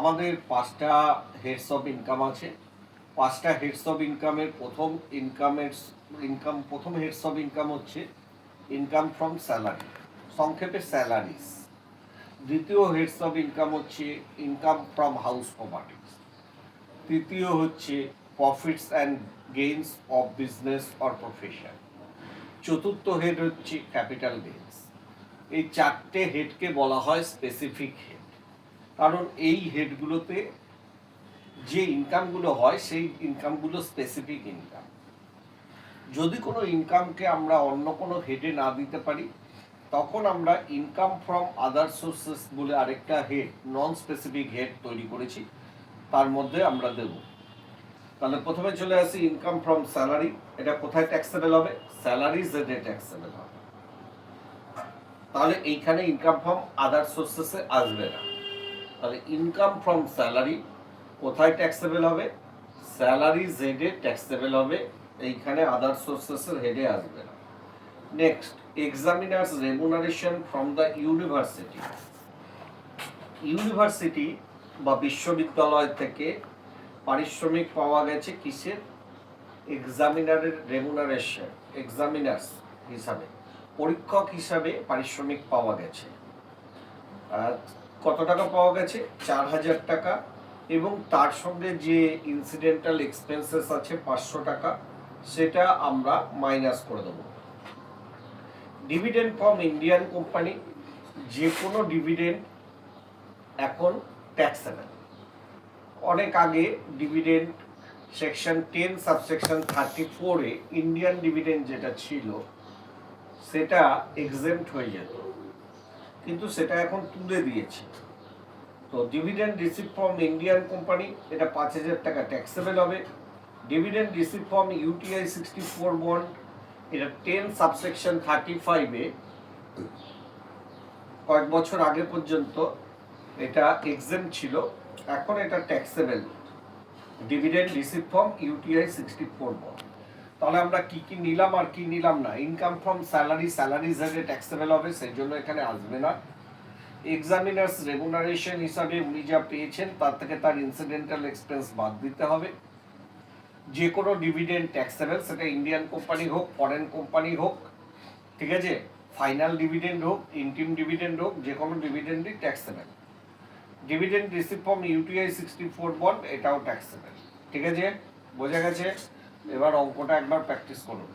আমাদের 5টা heads of income আছে। 5টা হেডস অফ ইনকামের প্রথম হেডস অফ ইনকাম হচ্ছে ইনকাম ফ্রম স্যালারি, সংক্ষেপে স্যালারিস। দ্বিতীয় হেডস অফ ইনকাম হচ্ছে ইনকাম ফ্রম হাউস প্রপার্টিজ। তৃতীয় হচ্ছে profits and gains of business or profession. চতুর্থ হেড হচ্ছে ক্যাপিটাল গেইনস। এই 4টে হেডকে বলা হয় স্পেসিফিক হেড, কারণ এই হেডগুলোতে যে ইনকামগুলো হয় সেই ইনকামগুলো স্পেসিফিক ইনকাম। যদি কোনো ইনকামকে আমরা অন্য কোনো হেডে না দিতে পারি, তখন আমরা ইনকাম ফ্রম আদার সোর্সেস বলে আরেকটা হেড, নন স্পেসিফিক হেড তৈরি করেছি, তার মধ্যে আমরা দেব। তাহলে প্রথমে চলে আসি ইনকাম ফ্রম স্যালারি। এটা কোথায় ট্যাক্সেবল হবে? স্যালারি জেডে ট্যাক্সেবল হবে। তাহলে এইখানে ইনকাম ফ্রম আদার সোর্সেসে আসবে না। তাহলে ইনকাম ফ্রম স্যালারি কোথায় ট্যাক্সেবল হবে? স্যালারি জেডে ট্যাক্সেবল হবে, এইখানে আদার সোর্সেসের হেডে আসবে না। Next, examiners remuneration from the university. University বা বিশ্ববিদ্যালয় থেকে পারিশ্রমিক পাওয়া গেছে কিসের? এক্সামিনারের রেমুনারেশন, এক্সামিনার্স হিসাবে, পরীক্ষক হিসাবে পারিশ্রমিক পাওয়া গেছে। কত টাকা পাওয়া গেছে? 4,000 টাকা, এবং তার সঙ্গে যে ইনসিডেন্টাল এক্সপেন্সেস আছে 500 টাকা, সেটা আমরা মাইনাস করে দেবো। ডিভিডেন্ড ফ্রম ইন্ডিয়ান কোম্পানি, যে কোনো ডিভিডেন্ড এখন ট্যাক্সেবল। অনেক আগে ডিভিডেন্ড সেকশন 10 সাবসেকশন 34-এ ইন্ডিয়ান ডিভিডেন্ড যেটা ছিল সেটা এক্সেম্পট হয়ে যেত, কিন্তু সেটা এখন তুলে দিয়েছে। তো dividend receive from Indian company, এটা 5,000 টাকা ট্যাক্সেবল হবে। Dividend receive from UTI 64 bond, এটা 10 সাবসেকশন 35-এ কয়েক বছর আগে পর্যন্ত এটা এক্সেম্পট ছিল, এখন এটা taxable. Dividend receive from UTI 64 bond. তাহলে আমরা কি কি নিলাম আর কি নিলাম না? ইনকাম ফ্রম স্যালারি, স্যালারি জেডে ট্যাক্সেবল হবে, সেই জন্য এখানে আসবে না। এক্সামিনার্স রেমুনারেশন হিসাবে উনি যা পেয়েছেন তার থেকে তার ইনসিডেন্টাল এক্সপেন্স বাদ দিতে হবে। যে কোনো ডিভিডেন্ড ট্যাক্সেবল, সেটা ইন্ডিয়ান কোম্পানি হোক, ফরেন কোম্পানি হোক, ঠিক আছে, ফাইনাল ডিভিডেন্ড হোক, ইন্টিম ডিভিডেন্ড হোক, যে কোনো ডিভিডেন্ডই taxable. Dividend receive from UTI 64 bond, এটাও ট্যাক্সেবল। ঠিক আছে, বোঝা গেছে? এবার অঙ্কটা একবার প্র্যাকটিস করুন।